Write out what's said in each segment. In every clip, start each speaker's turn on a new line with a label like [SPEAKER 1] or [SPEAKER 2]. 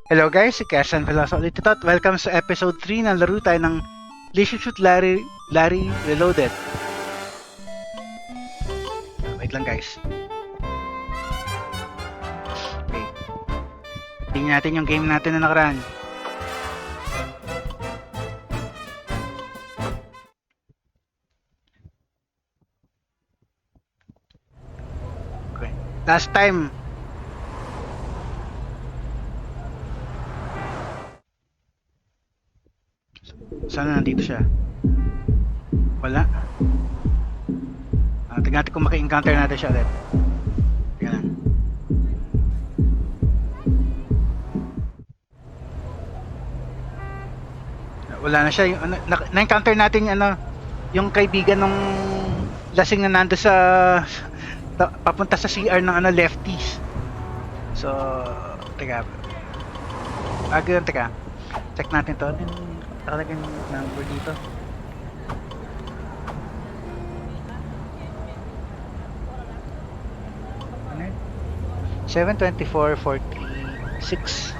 [SPEAKER 1] Hello guys, si Kesan Veloso ulit ito at welcome sa episode 3 ng laro tayo ng Shoot Larry Reloaded. Wait lang guys. Okay. Tingnan natin yung game natin na nakaraan. Okay. Last time, sana nandito siya? Wala. Tingnan natin kung maki-encounter natin siya ulit. Tingnan lang. Wala na siya. Yung, na-encounter natin yung, yung kaibigan ng lasing na nando sa papunta sa CR ng lefties. So, teka. Ganun, teka. Check natin to. Nakalagay yung number dito. Ano yun? 72446.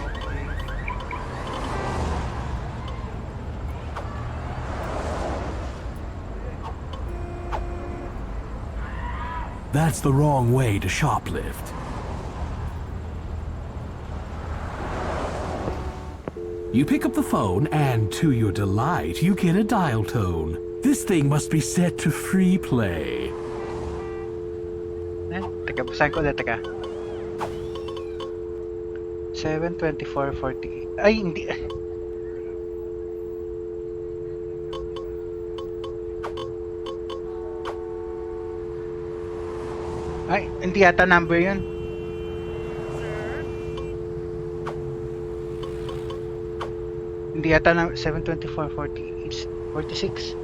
[SPEAKER 2] That's the wrong way to shoplift. You pick up the phone and, to your delight, you get a dial tone. This thing must be set to free play.
[SPEAKER 1] Teka, basahin ko ulit, teka. 72448. Ay, hindi. Ay, hindi yata number yun. Hindi yata na 72446.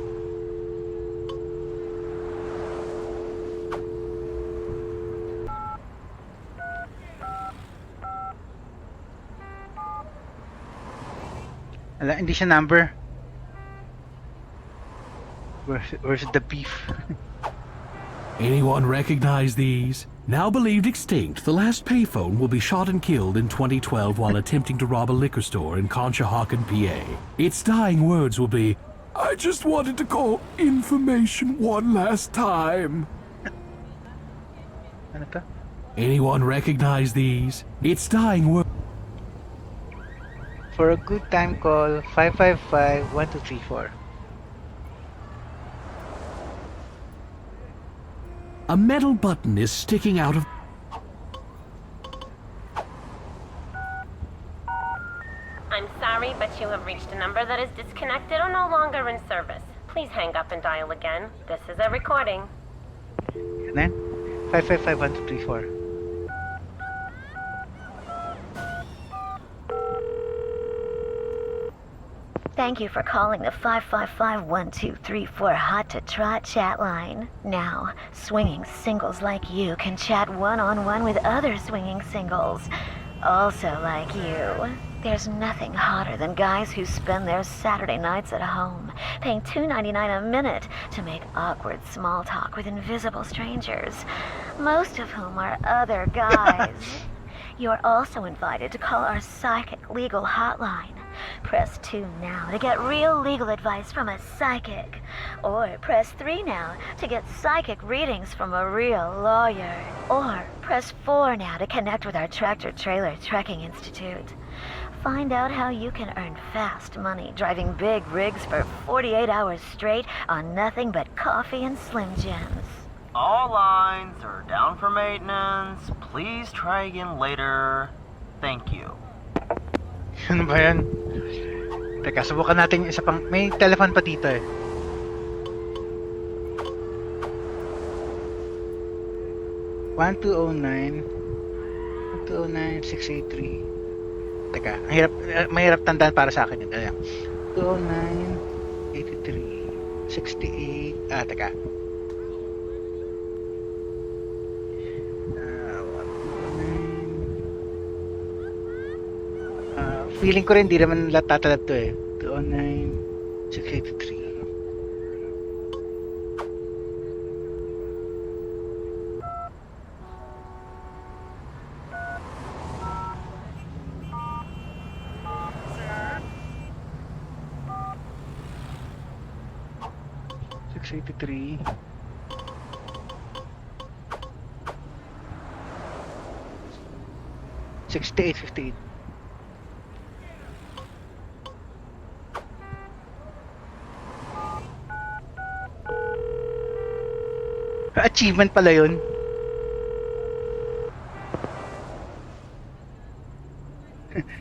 [SPEAKER 1] Ala, hindi siya number. Where's the beef?
[SPEAKER 2] Anyone recognize these? Now believed extinct, the last payphone will be shot and killed in 2012 while attempting to rob a liquor store in Conshohocken, PA. Its dying words will be, "I just wanted to call information one last time."
[SPEAKER 1] Ano to?
[SPEAKER 2] Anyone recognize these? Its dying words.
[SPEAKER 1] For a good time call, 555-1234.
[SPEAKER 2] A metal button is sticking out of...
[SPEAKER 3] I'm sorry, but you have reached a number that is disconnected or no longer in service. Please hang up and dial again. This is a recording.
[SPEAKER 1] And then, 555-1234.
[SPEAKER 4] Thank you for calling the 555-1234 Hot to Trot chat line. Now, swinging singles like you can chat one-on-one with other swinging singles, also like you. There's nothing hotter than guys who spend their Saturday nights at home, paying $2.99 a minute to make awkward small talk with invisible strangers, most of whom are other guys. You're also invited to call our psychic legal hotline. Press 2 now to get real legal advice from a psychic. Or press 3 now to get psychic readings from a real lawyer. Or press 4 now to connect with our tractor-trailer trekking institute. Find out how you can earn fast money driving big rigs for 48 hours straight on nothing but coffee and Slim Jims.
[SPEAKER 5] All lines are down for maintenance. Please try again later. Thank you.
[SPEAKER 1] Ano ba yan? Teka, subukan natin yung isa pang... May telephone pa dito eh. One two oh nine 683. Teka, ang hirap, mahirap tandaan para sa akin yun. Ayan. 209 83 68. Teka. 109. Feeling ko rin hindi naman tatalab to eh. 209 683. 683. $68.58. Achievement pala yun.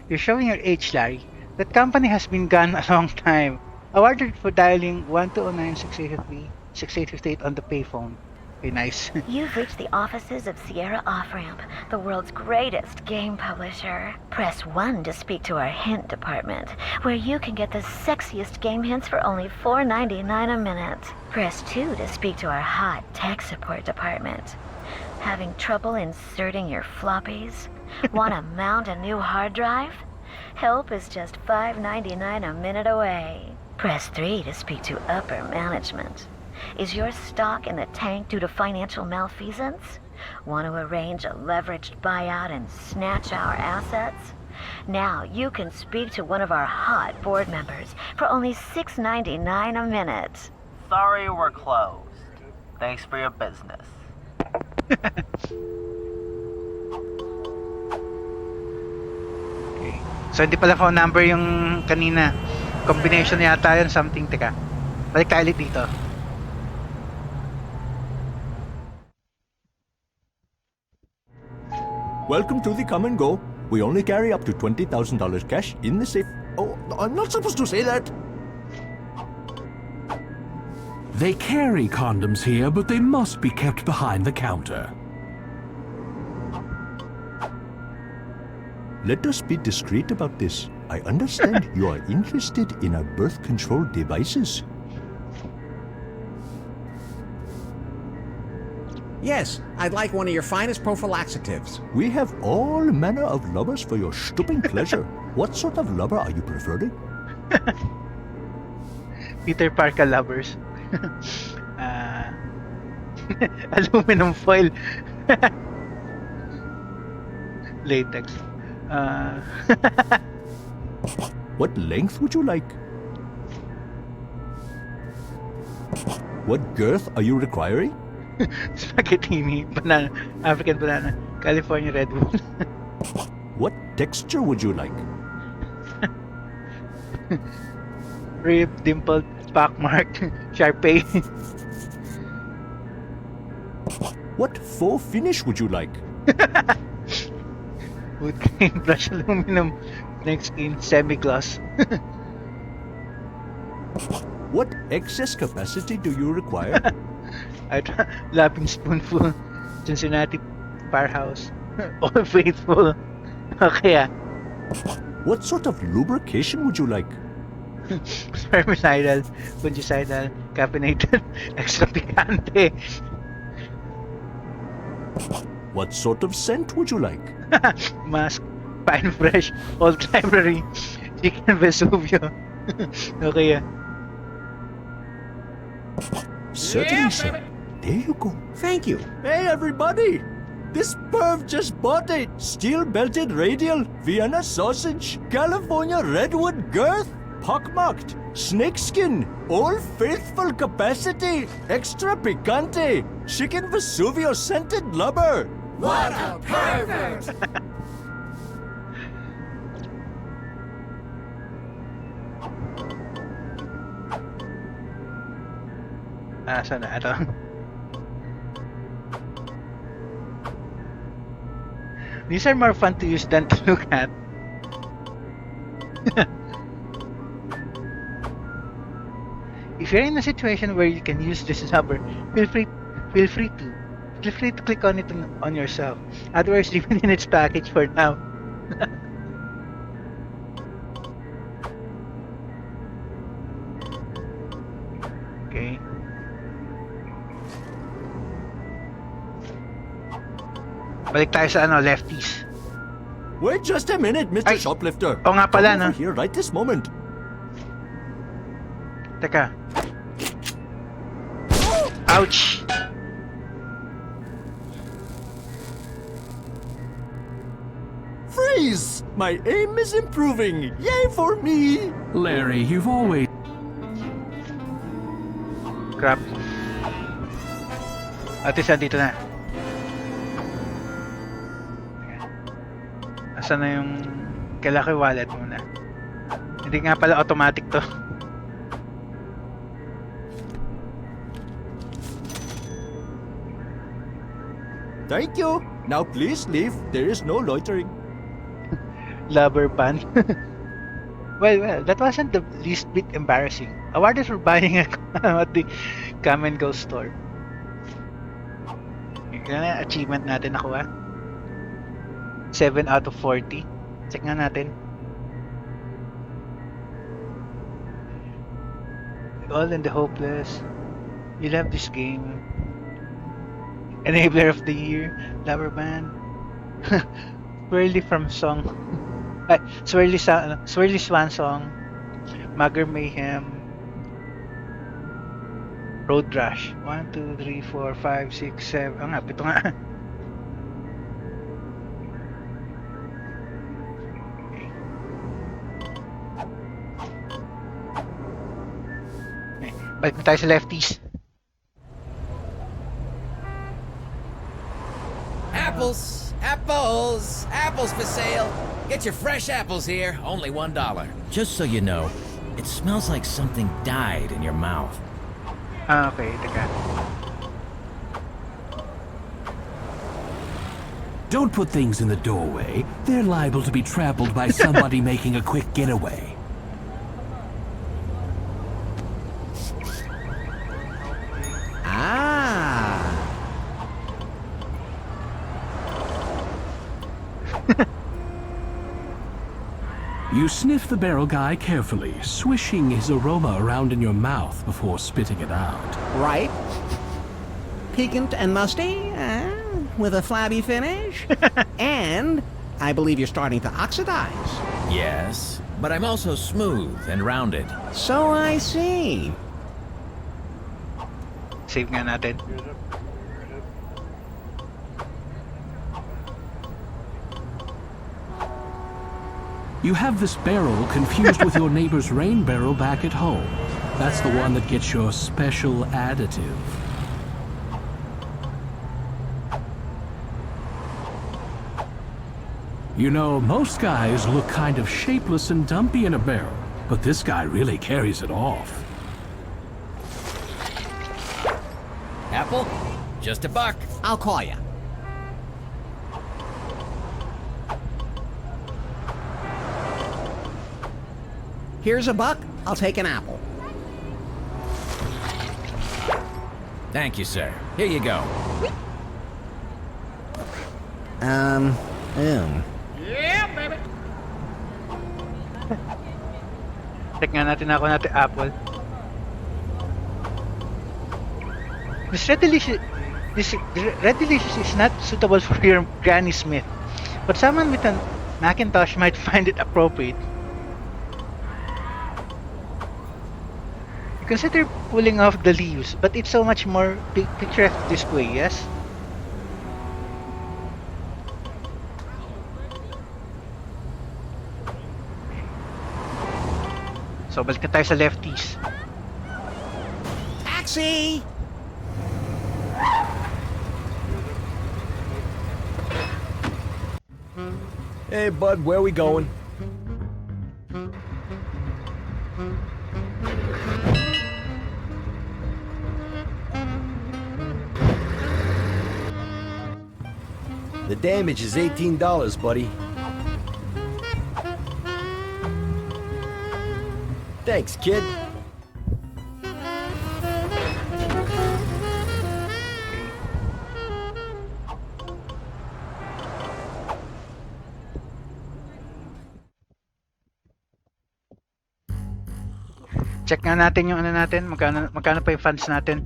[SPEAKER 1] You're showing your age, Larry. That company has been gone a long time. Awarded for dialing 1209-6853-6858 on the payphone. Okay, nice.
[SPEAKER 4] You've reached the offices of Sierra Off-Ramp, the world's greatest game publisher. Press 1 to speak to our hint department, where you can get the sexiest game hints for only $4.99 a minute. Press 2 to speak to our hot tech support department. Having trouble inserting your floppies? Want to mount a new hard drive? Help is just $5.99 a minute away. Press 3 to speak to upper management. Is your stock in the tank due to financial malfeasance? Want to arrange a leveraged buyout and snatch our assets? Now you can speak to one of our hot board members for only $6.99 a minute.
[SPEAKER 5] Sorry, we're closed. Thanks for your business.
[SPEAKER 1] Okay. So hindi pala phone number yung kanina. Combination yata yun, something. Teka. Balik tayo ulit dito.
[SPEAKER 6] Welcome to the come and go. We only carry up to $20,000 cash in the safe. Oh, I'm not supposed to say that.
[SPEAKER 2] They carry condoms here, but they must be kept behind the counter.
[SPEAKER 6] Let us be discreet about this. I understand you are interested in our birth control devices.
[SPEAKER 7] Yes, I'd like one of your finest prophylaxatives.
[SPEAKER 6] We have all manner of lovers for your stooping pleasure. What sort of lover are you preferring?
[SPEAKER 1] Peter Parker lovers. Aluminum foil. Latex.
[SPEAKER 6] What length would you like? What girth are you requiring?
[SPEAKER 1] Spaghettini. Banana. African banana. California redwood.
[SPEAKER 6] What texture would you like?
[SPEAKER 1] Rib, dimpled, pockmarked, Sharpay.
[SPEAKER 6] What faux finish would you like?
[SPEAKER 1] Wood grain, brushed aluminum, snake skin, semi-gloss.
[SPEAKER 6] What excess capacity do you require?
[SPEAKER 1] Lapping spoonful, Cincinnati Firehouse, All Faithful. Okay.
[SPEAKER 6] What sort of lubrication would you like?
[SPEAKER 1] Spermicidal, fungicidal, caffeinated, extra picante.
[SPEAKER 6] What sort of scent would you like?
[SPEAKER 1] Mask, Pine Fresh, Old Library, Chicken Vesuvio. Okay.
[SPEAKER 6] Certainly, sir. There you go.
[SPEAKER 7] Thank you.
[SPEAKER 6] Hey, everybody! This perv just bought a steel-belted radial, Vienna sausage, California redwood girth, pockmarked, snakeskin, Old Faithful capacity, extra picante, chicken Vesuvio scented lubber.
[SPEAKER 7] What a pervert!
[SPEAKER 1] Saan na? Ito. These are more fun to use than to look at. If you're in a situation where you can use this number, feel free to click on it on yourself. Otherwise, leave it in its package for now. Okay. Balik tayo sa lefties.
[SPEAKER 6] Wait just a minute, Mr.
[SPEAKER 1] Ay,
[SPEAKER 6] Shoplifter.
[SPEAKER 1] oo nga pala,
[SPEAKER 6] Come over
[SPEAKER 1] no?
[SPEAKER 6] here right this moment.
[SPEAKER 1] Teka. Ouch!
[SPEAKER 6] Freeze! My aim is improving. Yay for me!
[SPEAKER 2] Larry, you've always...
[SPEAKER 1] Crap. At least dito na. Asan na yung kailangan ko wallet muna? Hindi nga pala automatic to.
[SPEAKER 6] Thank you. Now please leave. There is no loitering.
[SPEAKER 1] Lover band. Well, that wasn't the least bit embarrassing. Awarded for buying at the Come and Go store. Yan na achievement natin nakuha. 7 out of 40. Check nga natin. All in the hopeless. You love this game. Enabler of the year. Lover band. Swirly from song. Swirly Swan Song, Mugger Mayhem, Road Rush. 1, 2, 3, 4, 5, 6, 7. Nga, pito nga. Okay. Balik na tayo sa lefties.
[SPEAKER 8] Apples! Apples! Apples for sale! Get your fresh apples here, only $1. Just so you know, it smells like something died in your mouth.
[SPEAKER 1] Ah, okay, teka.
[SPEAKER 2] Don't put things in the doorway. They're liable to be trampled by somebody making a quick getaway.
[SPEAKER 7] Ah.
[SPEAKER 2] You sniff the barrel guy carefully, swishing his aroma around in your mouth before spitting it out.
[SPEAKER 7] Right. Piquant and musty, with a flabby finish. And I believe you're starting to oxidize.
[SPEAKER 8] Yes, but I'm also smooth and rounded.
[SPEAKER 7] So I see.
[SPEAKER 1] Save nga natin.
[SPEAKER 2] You have this barrel confused with your neighbor's rain barrel back at home. That's the one that gets your special additive. You know, most guys look kind of shapeless and dumpy in a barrel, but this guy really carries it off.
[SPEAKER 8] Apple? Just $1.
[SPEAKER 7] I'll call you. Here's $1. I'll take an apple.
[SPEAKER 8] Thank you, sir. Here you go.
[SPEAKER 1] Check nga natin apple. This red delicious is not suitable for your Granny Smith, but someone with a Macintosh might find it appropriate. You consider pulling off the leaves, but it's so much more picturesque this way, yes? So, balik na tayo sa lefties.
[SPEAKER 7] Taxi!
[SPEAKER 6] Hey, bud, where we going? The damage is $18, buddy. Thanks, kid.
[SPEAKER 1] Check nga natin yung ano natin, magkano pa yung funds natin.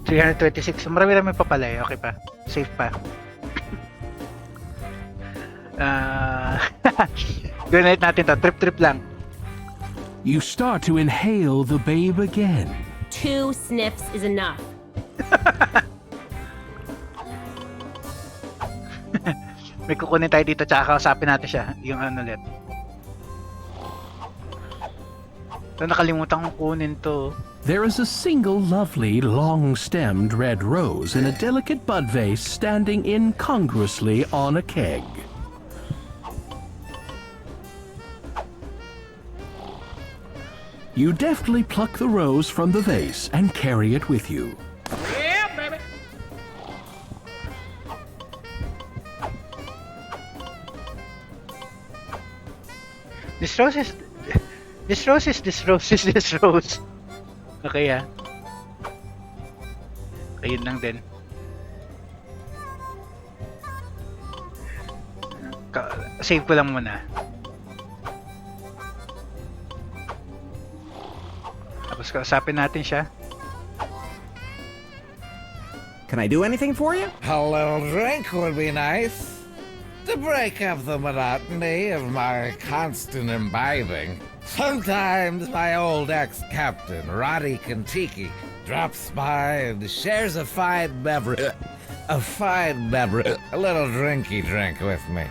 [SPEAKER 1] 326. Marami pa pala eh. Okay pa. Safe pa. Donate natin to. Trip lang.
[SPEAKER 2] You start to inhale the babe again.
[SPEAKER 3] 2 sniffs is enough.
[SPEAKER 1] May kukunin tayo dito tsaka kausapin natin siya. Yung ano ulit. So, nakalimutan kong kunin to.
[SPEAKER 2] There is a single lovely, long-stemmed red rose in a delicate bud vase standing incongruously on a keg. You deftly pluck the rose from the vase and carry it with you.
[SPEAKER 1] This rose is... This rose is this rose is this rose. Okay, ah. Ayun lang din. Save ko lang muna. Tapos kausapin natin siya.
[SPEAKER 7] Can I do anything for you?
[SPEAKER 9] A little drink would be nice. To break up the monotony of my constant imbibing. Sometimes my old ex-captain, Roddy Kentucky, drops by and shares a fine beverage. A little drinky drink with me.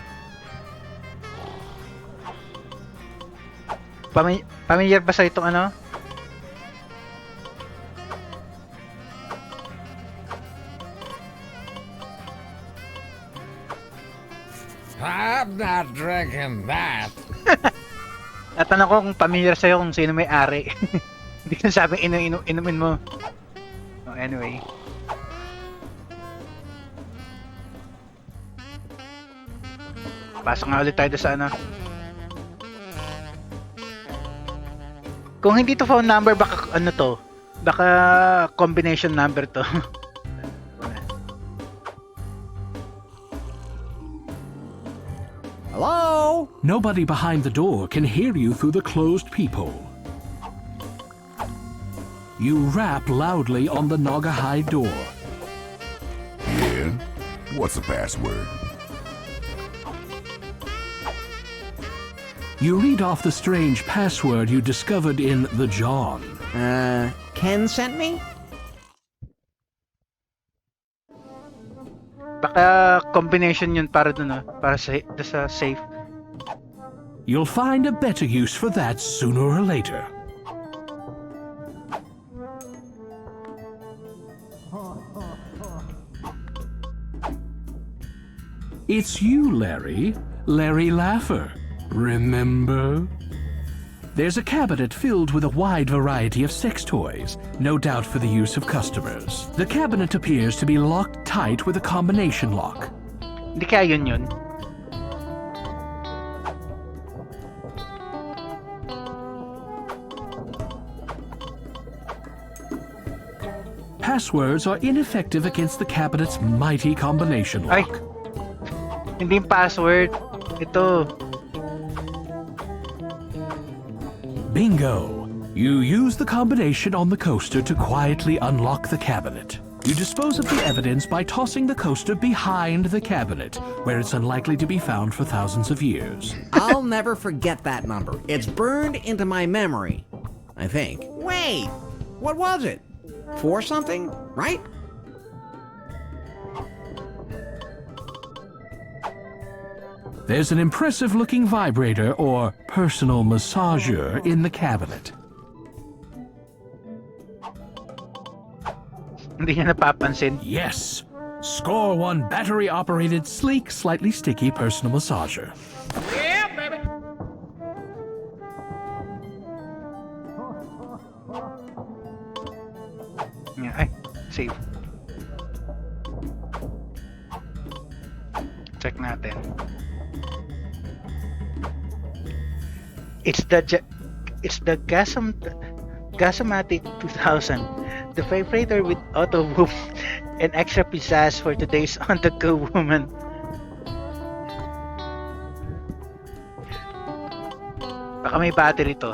[SPEAKER 1] Pamilyar ba sa itong ano?
[SPEAKER 9] I'm not drinking that.
[SPEAKER 1] Natanong ko kung pamilyar sa'yo kung sino may ari. Hindi ko sabing inumin mo. Oh, anyway. Pasok nga ulit tayo sa ano. Kung hindi to phone number, baka ano to? Baka combination number to.
[SPEAKER 7] Hello?
[SPEAKER 2] Nobody behind the door can hear you through the closed peephole. You rap loudly on the Naugahyde door.
[SPEAKER 10] Yeah? What's the password?
[SPEAKER 2] You read off the strange password you discovered in the John.
[SPEAKER 7] Ken sent me?
[SPEAKER 1] Baka combination yun para dun, para sa safe.
[SPEAKER 2] You'll find a better use for that sooner or later. It's you, Larry. Larry Laffer. Remember? There's a cabinet filled with a wide variety of sex toys, no doubt for the use of customers. The cabinet appears to be locked tight with a combination lock.
[SPEAKER 1] Hindi kaya yun.
[SPEAKER 2] Passwords are ineffective against the cabinet's mighty combination
[SPEAKER 1] Ay!
[SPEAKER 2] lock.
[SPEAKER 1] Hindi yung password. Ito.
[SPEAKER 2] Bingo! You use the combination on the coaster to quietly unlock the cabinet. You dispose of the evidence by tossing the coaster behind the cabinet, where it's unlikely to be found for thousands of years.
[SPEAKER 7] I'll never forget that number. It's burned into my memory, I think. Wait! What was it? 4 something, right?
[SPEAKER 2] There's an impressive-looking vibrator or personal massager in the cabinet.
[SPEAKER 1] Hindi niya napapansin.
[SPEAKER 2] Yes! Score 1 battery-operated, sleek, slightly sticky personal massager.
[SPEAKER 9] Yeah, baby.
[SPEAKER 1] Ay, save. Check natin. It's the Gasomatic 2000, the vibrator with auto whoop and extra pizzazz for today's on-the-go woman. Baka may battery to.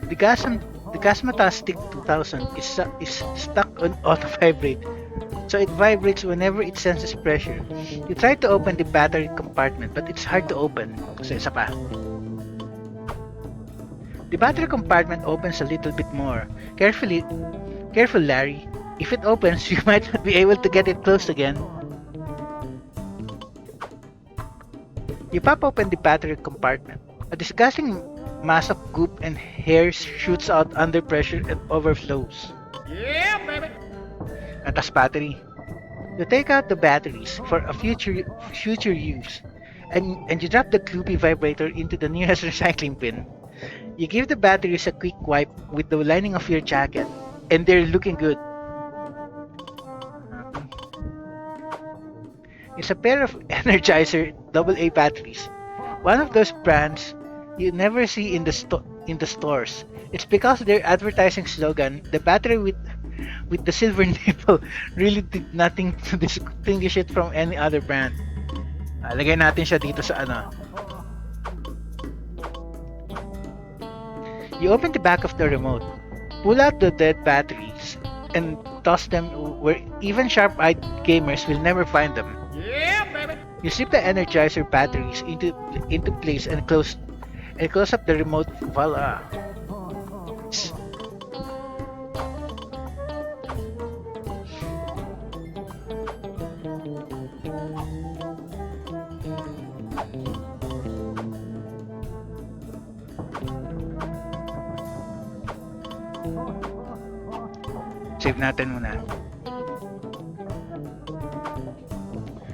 [SPEAKER 1] The Gasmatastic 2000 is stuck on auto vibrate, so it vibrates whenever it senses pressure. You try to open the battery compartment, but it's hard to open. Kasi isa pa. The battery compartment opens a little bit more. Careful, Larry. If it opens, you might not be able to get it closed again. You pop open the battery compartment. A disgusting mass of goop and hair shoots out under pressure and overflows.
[SPEAKER 9] Yeah, baby.
[SPEAKER 1] At as battery. You take out the batteries for a future use, and you drop the gloopy vibrator into the nearest recycling bin. You give the batteries a quick wipe with the lining of your jacket, and they're looking good. It's a pair of Energizer AA batteries. One of those brands you never see in the stores. It's because their advertising slogan, the battery with the silver nipple, really did nothing to distinguish it from any other brand. Lagay natin siya dito sa ano. You open the back of the remote, pull out the dead batteries, and toss them where even sharp-eyed gamers will never find them.
[SPEAKER 9] Yeah, baby.
[SPEAKER 1] You slip the Energizer batteries into place and close up the remote. Voila! Save natin muna.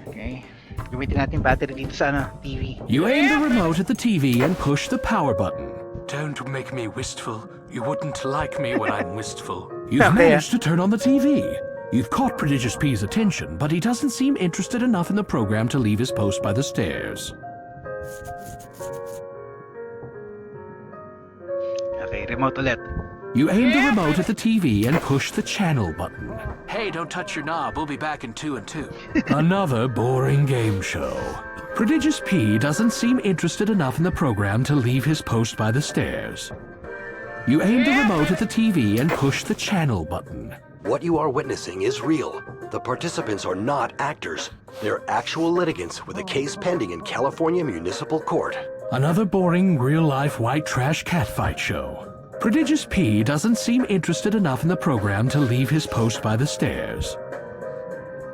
[SPEAKER 1] Okay. Gamitin natin battery dito sa TV.
[SPEAKER 2] You aim the remote at the TV and push the power button. Don't make me wistful. You wouldn't like me when I'm wistful. You've managed to turn on the TV. You've caught Prodigious P's attention, but he doesn't seem interested enough in the program to leave his post by the stairs.
[SPEAKER 1] Okay, remote ulit.
[SPEAKER 2] You aim the remote at the TV and push the channel button. Hey, don't touch your knob. We'll be back in 2 and 2. Another boring game show. Prodigious P doesn't seem interested enough in the program to leave his post by the stairs. You aim the remote at the TV and push the channel button.
[SPEAKER 11] What you are witnessing is real. The participants are not actors. They're actual litigants with a case pending in California Municipal Court.
[SPEAKER 2] Another boring, real-life white trash catfight show. Prodigious P doesn't seem interested enough in the program to leave his post by the stairs.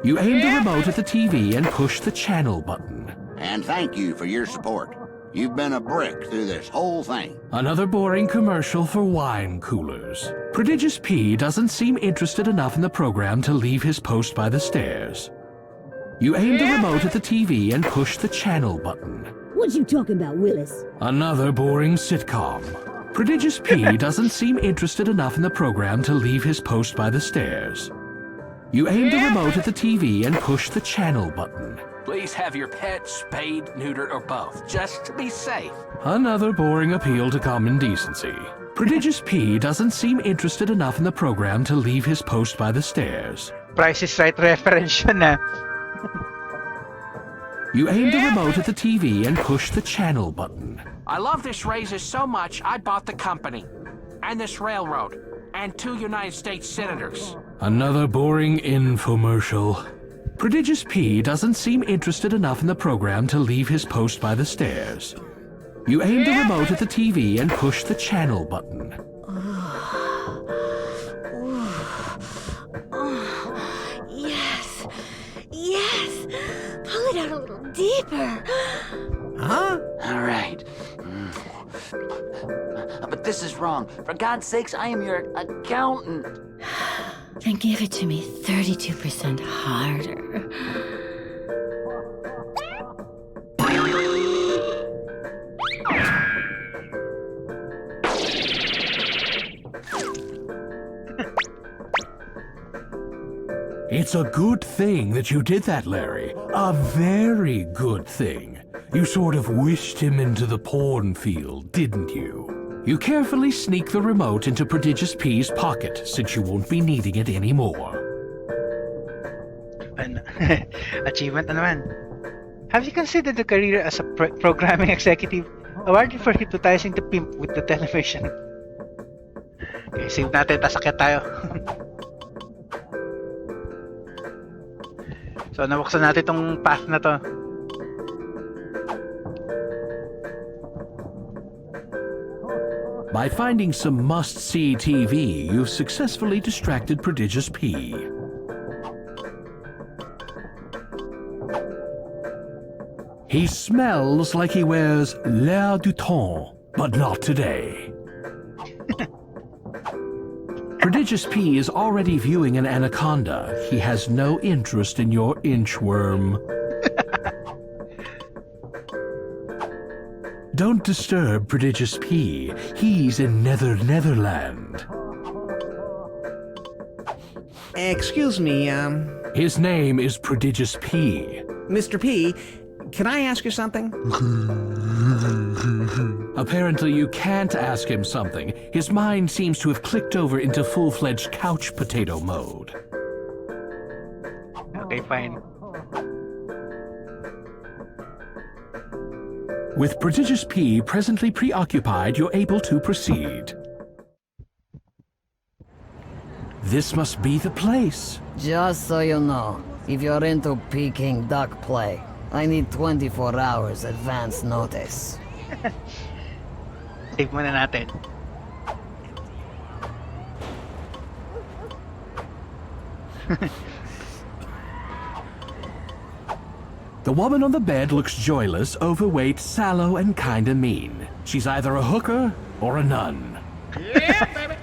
[SPEAKER 2] You aim the remote at the TV and push the channel button.
[SPEAKER 12] And thank you for your support. You've been a brick through this whole thing.
[SPEAKER 2] Another boring commercial for wine coolers. Prodigious P doesn't seem interested enough in the program to leave his post by the stairs. You aim the remote at the TV and push the channel button.
[SPEAKER 13] What you talking about, Willis?
[SPEAKER 2] Another boring sitcom. Prodigious P doesn't seem interested enough in the program to leave his post by the stairs. You aim the remote at the TV and push the channel button.
[SPEAKER 14] Please have your pet spayed, neutered, or both, just to be safe.
[SPEAKER 2] Another boring appeal to common decency. Prodigious P doesn't seem interested enough in the program to leave his post by the stairs.
[SPEAKER 1] Price is Right reference yun na.
[SPEAKER 2] You aim the remote at the TV and push the channel button.
[SPEAKER 14] I love this razor so much, I bought the company. And this railroad. And 2 United States senators.
[SPEAKER 2] Another boring infomercial. Prodigious P doesn't seem interested enough in the program to leave his post by the stairs. You aim the remote at the TV and push the channel button.
[SPEAKER 4] Yes. Yes. Pull it out a little deeper.
[SPEAKER 7] Huh?
[SPEAKER 15] All right. But this is wrong. For God's sakes, I am your accountant.
[SPEAKER 13] Then give it to me 32% harder.
[SPEAKER 2] It's a good thing that you did that, Larry. A very good thing. You sort of wished him into the porn field, didn't you? You carefully sneak the remote into Prodigious P's pocket, since you won't be needing it anymore.
[SPEAKER 1] Achievement na naman. Have you considered the career as a programming executive? Awarded for hypnotizing the pimp with the television. Okay, save natin, tas akyat tayo. So, nabuksan natin tong path na to.
[SPEAKER 2] By finding some must-see TV, you've successfully distracted Prodigious P. He smells like he wears l'air du temps. But not today. Prodigious P is already viewing an anaconda. He has no interest in your inchworm. Don't disturb Prodigious P. He's in Netherland.
[SPEAKER 7] Excuse me,
[SPEAKER 2] His name is Prodigious P.
[SPEAKER 7] Mr. P, can I ask you something?
[SPEAKER 2] Apparently you can't ask him something. His mind seems to have clicked over into full-fledged couch potato mode.
[SPEAKER 1] Okay, fine.
[SPEAKER 2] With Prodigious P presently preoccupied, you're able to proceed. This must be the place.
[SPEAKER 16] Just so you know, if you're into Peking duck play, I need 24 hours advance notice.
[SPEAKER 1] Save muna natin.
[SPEAKER 2] The woman on the bed looks joyless, overweight, sallow, and kinda mean. She's either a hooker or a nun.
[SPEAKER 14] Yeah, baby.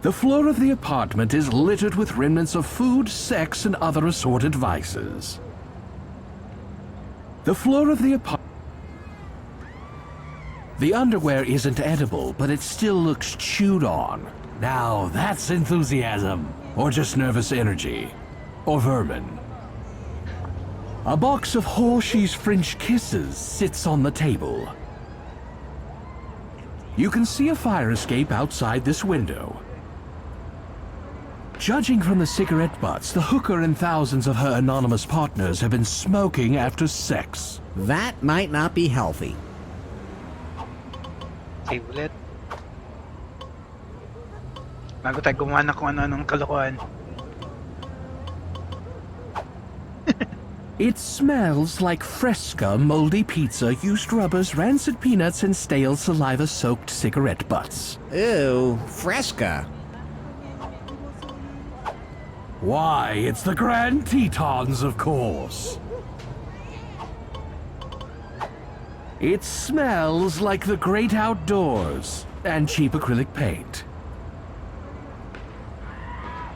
[SPEAKER 2] The floor of the apartment is littered with remnants of food, sex, and other assorted vices. The floor of the apartment... The underwear isn't edible, but it still looks chewed on. Now, that's enthusiasm. Or just nervous energy. Or vermin. A box of Hershey's French Kisses sits on the table. You can see a fire escape outside this window. Judging from the cigarette butts, the hooker and thousands of her anonymous partners have been smoking after sex.
[SPEAKER 7] That might not be healthy.
[SPEAKER 1] Save ulit. Bago tayo gumawa na kung ano-anong kalokohan.
[SPEAKER 2] It smells like Fresca, moldy pizza, used rubbers, rancid peanuts, and stale saliva-soaked cigarette butts.
[SPEAKER 7] Ew, Fresca.
[SPEAKER 2] Why, it's the Grand Tetons, of course. It smells like the great outdoors and cheap acrylic paint.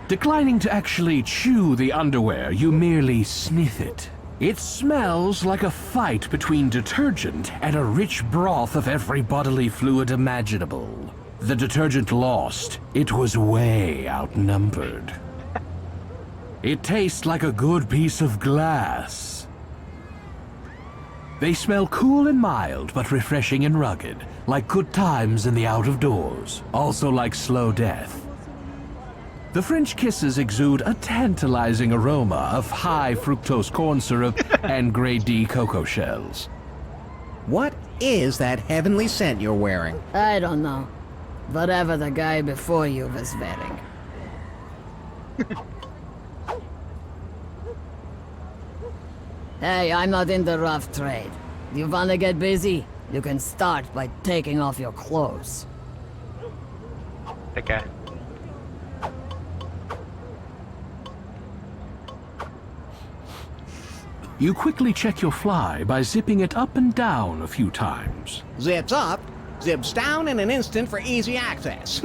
[SPEAKER 2] Declining to actually chew the underwear, you merely sniff it. It smells like a fight between detergent and a rich broth of every bodily fluid imaginable. The detergent lost. It was way outnumbered. It tastes like a good piece of glass. They smell cool and mild, but refreshing and rugged, like good times in the out of doors, also like slow death. The French Kisses exude a tantalizing aroma of high fructose corn syrup and grade D cocoa shells.
[SPEAKER 7] What is that heavenly scent you're wearing?
[SPEAKER 16] I don't know. Whatever the guy before you was wearing. Hey, I'm not in the rough trade. You wanna get busy? You can start by taking off your clothes.
[SPEAKER 1] Teka.
[SPEAKER 2] You quickly check your fly by zipping it up and down a few times.
[SPEAKER 7] Zips up, zips down in an instant for easy access.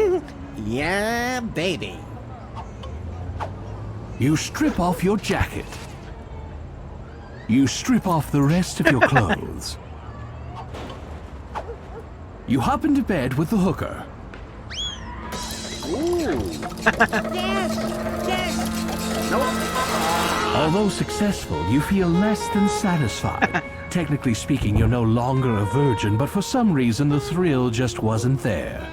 [SPEAKER 7] Yeah, baby.
[SPEAKER 2] You strip off your jacket. You strip off the rest of your clothes. You hop into bed with the hooker. Although successful, you feel less than satisfied. Technically speaking, you're no longer a virgin, but for some reason the thrill just wasn't there.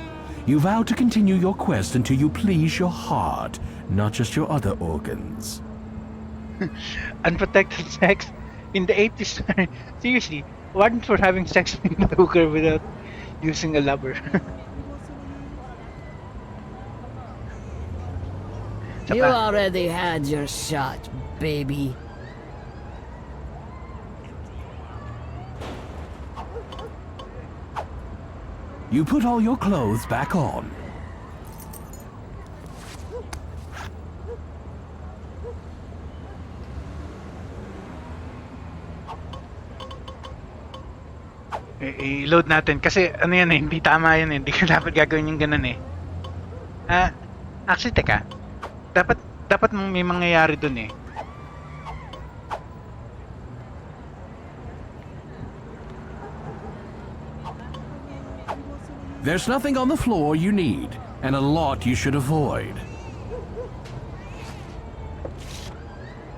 [SPEAKER 2] You vow to continue your quest until you please your heart, not just your other organs.
[SPEAKER 1] Unprotected sex in the 80s. Seriously, warned for having sex with the hooker without using a lover.
[SPEAKER 16] You already had your shot, baby.
[SPEAKER 2] You put all your clothes back on.
[SPEAKER 1] I-load natin. Kasi ano yan eh, hindi tama yan eh. Hindi ka dapat gagawin yung ganun eh. Actually, teka. Dapat may mangyayari dun eh.
[SPEAKER 2] There's nothing on the floor you need, and a lot you should avoid.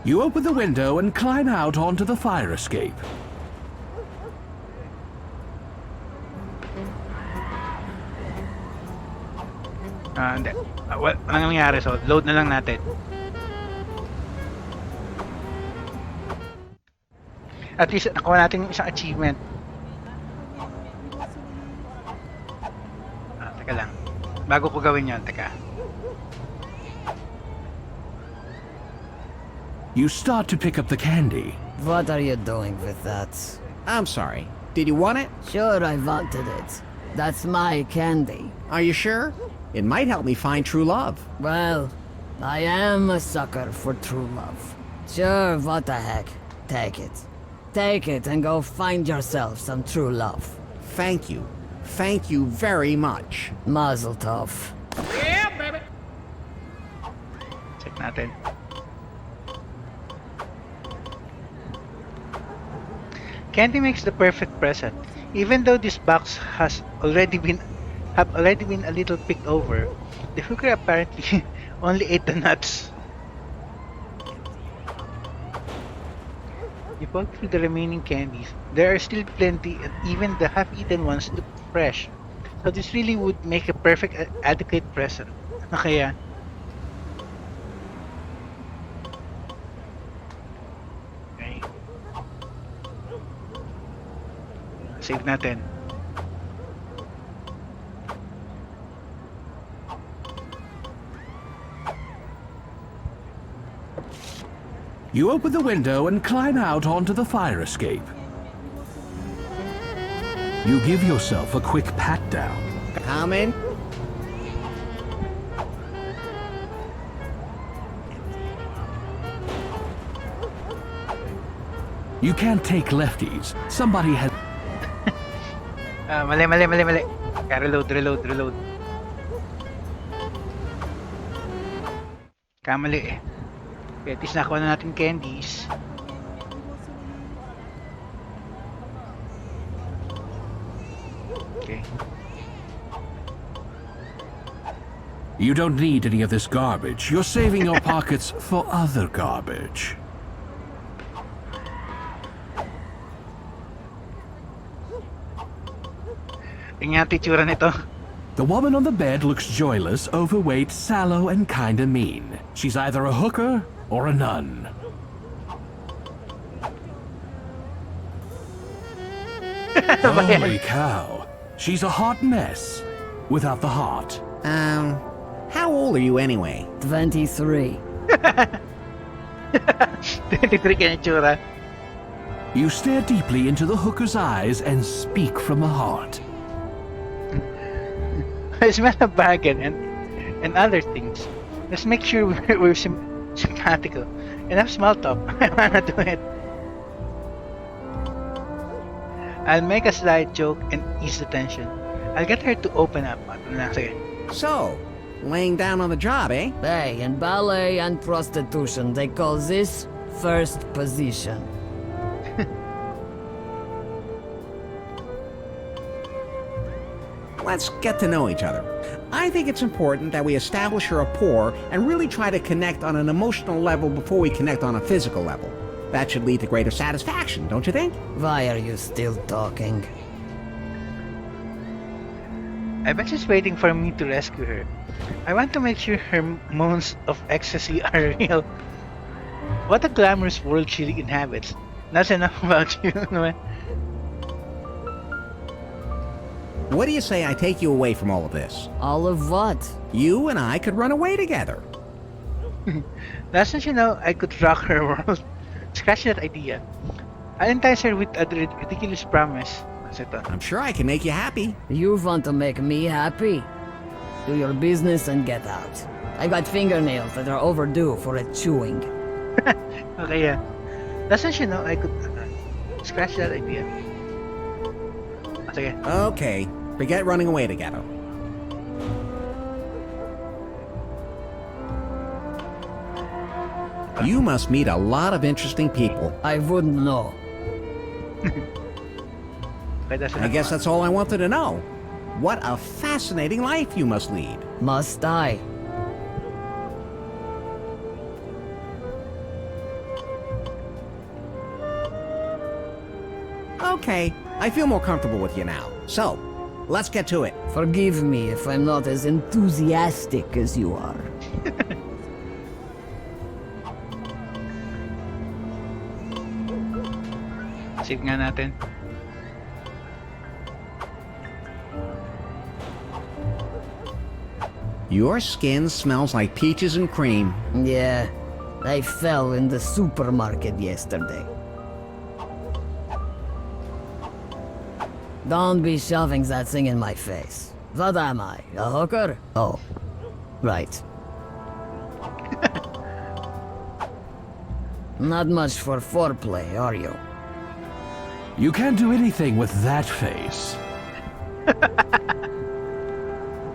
[SPEAKER 2] You open the window and climb out onto the fire escape.
[SPEAKER 1] Hindi. Anong nangyari? So, load na lang natin. At least, nakuha natin isang achievement. Teka lang. Bago ko gawin yun, teka.
[SPEAKER 2] You start to pick up the candy.
[SPEAKER 16] What are you doing with that?
[SPEAKER 7] I'm sorry. Did you want it?
[SPEAKER 16] Sure, I wanted it. That's my candy.
[SPEAKER 7] Are you sure? It might help me find true love.
[SPEAKER 16] Well, I am a sucker for true love. Sure, what the heck. Take it. Take it and go find yourself some true love.
[SPEAKER 7] Thank you. Thank you very much.
[SPEAKER 16] Mazel tov.
[SPEAKER 14] Yeah, baby.
[SPEAKER 1] Check natin. Candy makes the perfect present. Even though this box have already been a little picked over, the hooker apparently only ate the nuts. You poke through the remaining candies. There are still plenty, and even the half-eaten ones look fresh. So this really would make a perfect adequate present. Ano kaya? Okay. Save natin.
[SPEAKER 2] You open the window and climb out onto the fire escape. You give yourself a quick pat down.
[SPEAKER 7] Come in.
[SPEAKER 2] You can't take lefties. Somebody has...
[SPEAKER 1] Mali. Kaya reload. Kamali eh. Okay, at least nakuha na natin candies. Okay.
[SPEAKER 2] You don't need any of this garbage. You're saving your pockets for other garbage.
[SPEAKER 1] Tingnan natin itsura nito.
[SPEAKER 2] The woman on the bed looks joyless, overweight, sallow, and kinda mean. She's either a hooker or a nun. Holy cow. She's a hot mess. Without the heart.
[SPEAKER 7] How old are you anyway?
[SPEAKER 16] 23.
[SPEAKER 1] 23 ka itsura.
[SPEAKER 2] You stare deeply into the hooker's eyes and speak from the heart.
[SPEAKER 1] I smell a bargain and other things. Let's make sure we're simpatico. Enough small talk. I wanna do it. I'll make a slight joke and ease the tension. I'll get her to open up.
[SPEAKER 7] So, laying down on the job, eh?
[SPEAKER 16] Hey, in ballet and prostitution, they call this first position.
[SPEAKER 7] Let's get to know each other. I think it's important that we establish a rapport and really try to connect on an emotional level before we connect on a physical level. That should lead to greater satisfaction, don't you think?
[SPEAKER 16] Why are you still talking?
[SPEAKER 1] I bet she's waiting for me to rescue her. I want to make sure her moans of ecstasy are real. What a glamorous world she inhabits. That's enough about you, naman.
[SPEAKER 7] What do you say I take you away from all of this?
[SPEAKER 16] All of what?
[SPEAKER 7] You and I could run away together.
[SPEAKER 1] Doesn't she know I could rock her world? Scratch that idea. I'll entice her with a ridiculous promise.
[SPEAKER 7] I'm sure I can make you happy.
[SPEAKER 16] You want to make me happy? Do your business and get out. I got fingernails that are overdue for a chewing.
[SPEAKER 1] Okay, yeah. Doesn't she know I could scratch that idea? Sige.
[SPEAKER 7] Okay, forget running away together. You must meet a lot of interesting people.
[SPEAKER 16] I wouldn't know.
[SPEAKER 7] I guess that's all I wanted to know. What a fascinating life you must lead.
[SPEAKER 16] Must I?
[SPEAKER 7] Okay, I feel more comfortable with you now. So, let's get to it.
[SPEAKER 16] Forgive me if I'm not as enthusiastic as you are.
[SPEAKER 1] Save nga natin.
[SPEAKER 7] Your skin smells like peaches and cream.
[SPEAKER 16] Yeah, I fell in the supermarket yesterday. Don't be shoving that thing in my face. What am I, a hooker? Oh, right. Not much for foreplay, are you?
[SPEAKER 2] You can't do anything with that face.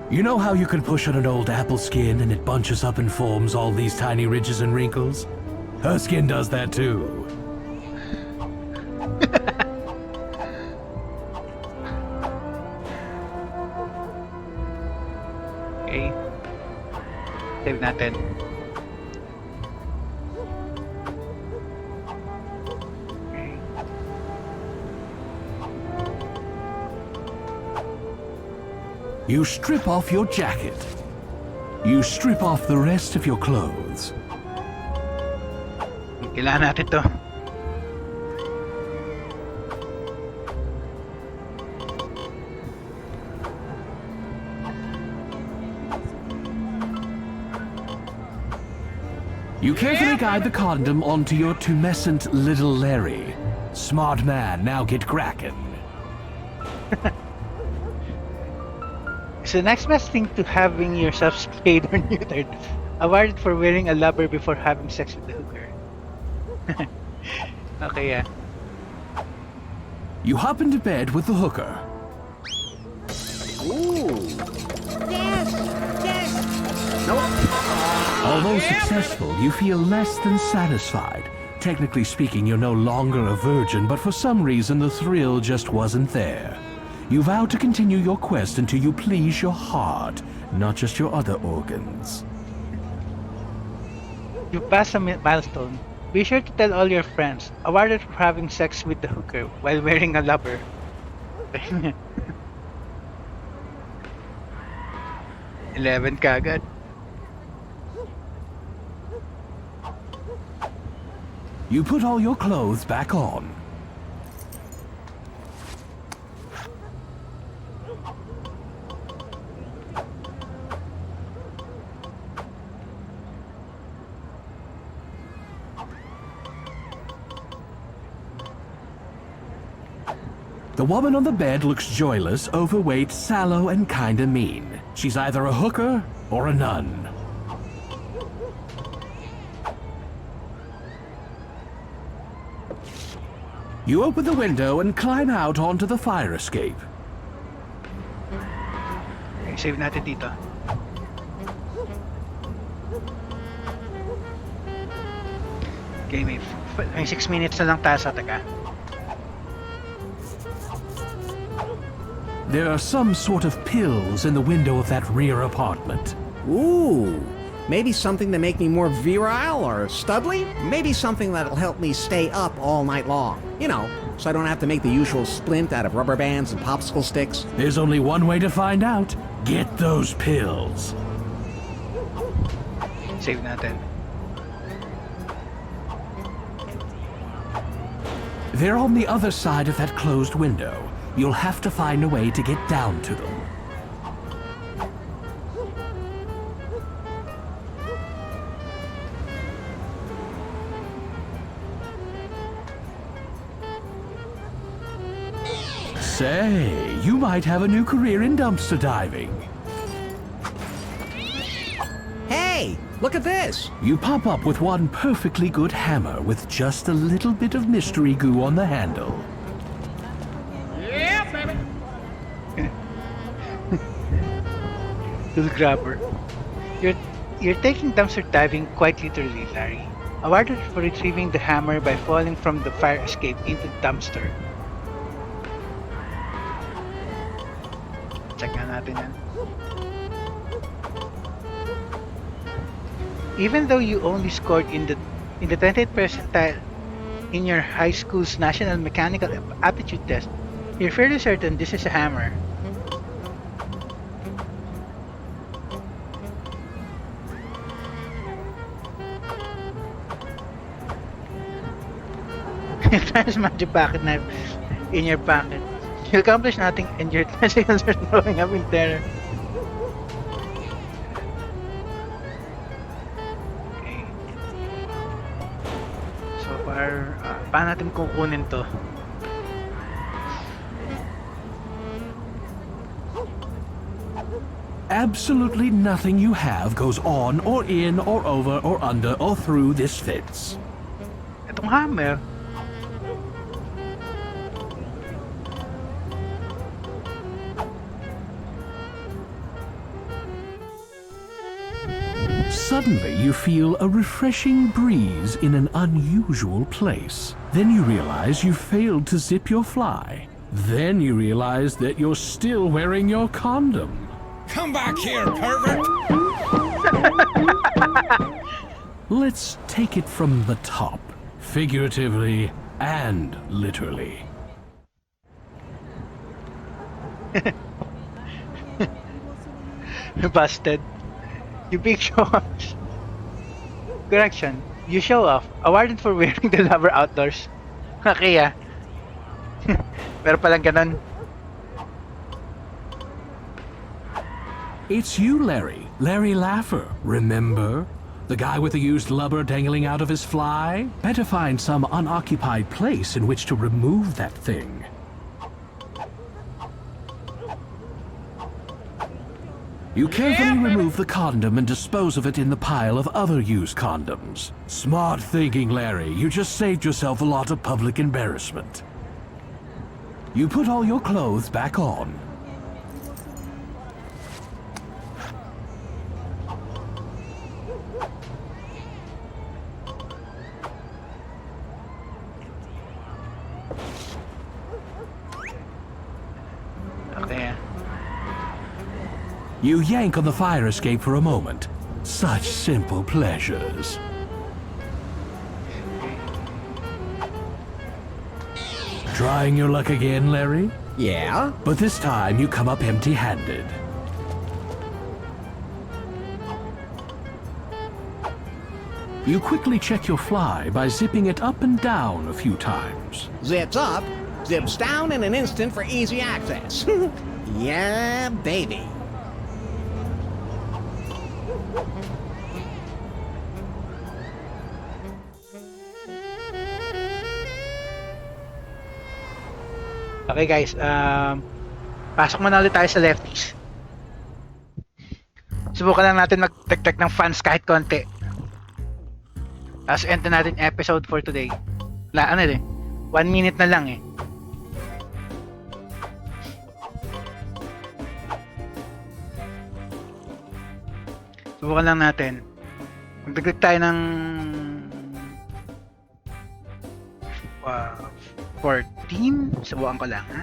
[SPEAKER 2] You know how you can push on an old apple skin and it bunches up and forms all these tiny ridges and wrinkles? Her skin does that too.
[SPEAKER 1] Okay. Save natin.
[SPEAKER 2] You strip off your jacket. You strip off the rest of your clothes.
[SPEAKER 1] Kailangan natin to.
[SPEAKER 2] You carefully guide the condom onto your tumescent little Larry. Smart man, now get cracking.
[SPEAKER 1] It's the next best thing to having yourself spayed or neutered. Awarded for wearing a lubber before having sex with the hooker. Okay, yeah.
[SPEAKER 2] You hop into bed with the hooker.
[SPEAKER 7] Ooh. Yes! Yes! Nope.
[SPEAKER 2] Although successful, you feel less than satisfied. Technically speaking, you're no longer a virgin, but for some reason the thrill just wasn't there. You vow to continue your quest until you please your heart, not just your other organs.
[SPEAKER 1] You pass a milestone. Be sure to tell all your friends. Awarded for having sex with the hooker while wearing a lubber. 11 kagad.
[SPEAKER 2] You put all your clothes back on. The woman on the bed looks joyless, overweight, sallow, and kinda mean. She's either a hooker or a nun. You open the window and climb out onto the fire escape.
[SPEAKER 1] Okay, save natin dito. Okay, may 6 minutes na lang tayo sa taga.
[SPEAKER 2] There are some sort of pills in the window of that rear apartment.
[SPEAKER 7] Ooh, maybe something to make me more virile or studly? Maybe something that'll help me stay up all night long. You know, so I don't have to make the usual splint out of rubber bands and popsicle sticks.
[SPEAKER 2] There's only one way to find out. Get those pills.
[SPEAKER 1] Save natin.
[SPEAKER 2] They're on the other side of that closed window. You'll have to find a way to get down to them. Say, you might have a new career in dumpster diving.
[SPEAKER 7] Hey, look at this!
[SPEAKER 2] You pop up with one perfectly good hammer with just a little bit of mystery goo on the handle.
[SPEAKER 1] tool grabber. You're you're taking dumpster diving quite literally, Larry. Awarded for retrieving the hammer by falling from the fire escape into the dumpster. Check nga natin yan. Even though you only scored in the 20th percentile in your high school's national mechanical aptitude test, you're fairly certain this is a hammer. Times magic pocket knife in your pocket. You accomplish nothing and your testicles are throwing up in terror. Okay. So far, paano natin kukunin to?
[SPEAKER 2] Absolutely nothing you have goes on or in or over or under or through this fence.
[SPEAKER 1] Itong hammer.
[SPEAKER 2] Suddenly, you feel a refreshing breeze in an unusual place. Then you realize you failed to zip your fly. Then you realize that you're still wearing your condom.
[SPEAKER 9] Come back here, pervert!
[SPEAKER 2] Let's take it from the top, figuratively and literally.
[SPEAKER 1] Busted. You big show off. Correction. You show off. Awarded for wearing the lover outdoors. Okay ah. Pero palang ganon.
[SPEAKER 2] It's you, Larry. Larry Laffer, remember? The guy with the used lubber dangling out of his fly? Better find some unoccupied place in which to remove that thing. You carefully remove the condom and dispose of it in the pile of other used condoms. Smart thinking, Larry. You just saved yourself a lot of public embarrassment. You put all your clothes back on.
[SPEAKER 1] Okay.
[SPEAKER 2] You yank on the fire escape for a moment. Such simple pleasures. Trying your luck again, Larry?
[SPEAKER 7] Yeah?
[SPEAKER 2] But this time you come up empty-handed. You quickly check your fly by zipping it up and down a few times.
[SPEAKER 7] Zips up, zips down in an instant for easy access. Yeah, baby.
[SPEAKER 1] Okay guys, pasok muna ulit tayo sa lefties. Subukan lang natin mag-tek-tek ng fans kahit konti. Tapos end na natin episode for today. Ano eh, 1 minute na lang eh. Subukan lang natin. Magdagdag tayo ng 14. Subukan ko lang ha.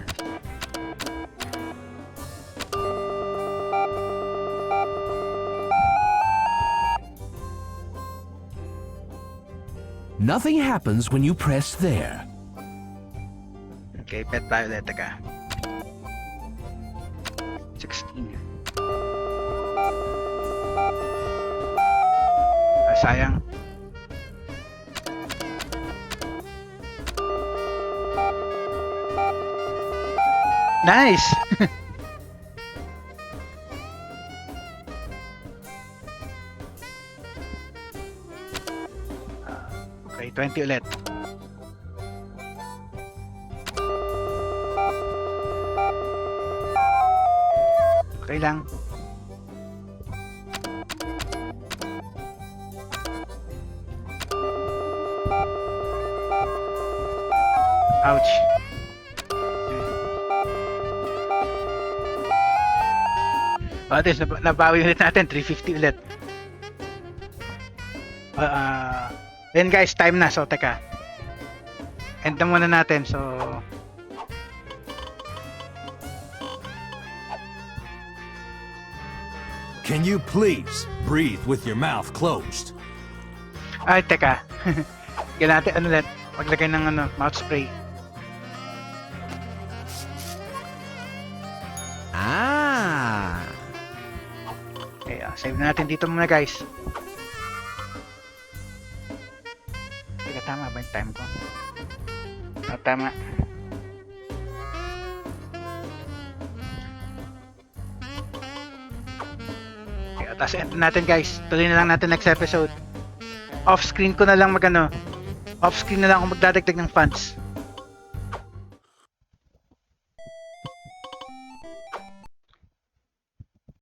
[SPEAKER 2] Nothing happens when you press there.
[SPEAKER 1] Okay, pet violet ka. 16. Sayang. Nice! Okay, 20 ulit. Okay lang. Ouch. At least, nabawi ulit natin. 350 ulit. Then guys, time na. So, teka. End na muna natin. So,
[SPEAKER 6] Can you please breathe with your mouth closed?
[SPEAKER 1] ay, teka. Kailangan natin, ano ulit, maglagay ng mouth spray. Okay, save na natin dito muna, guys. Teka, tama ba yung time ko? Tama. Okay, tapos end natin, guys. Tuloy na lang natin next episode. Off-screen ko na lang off-screen na lang ako magdadagdag ng funds.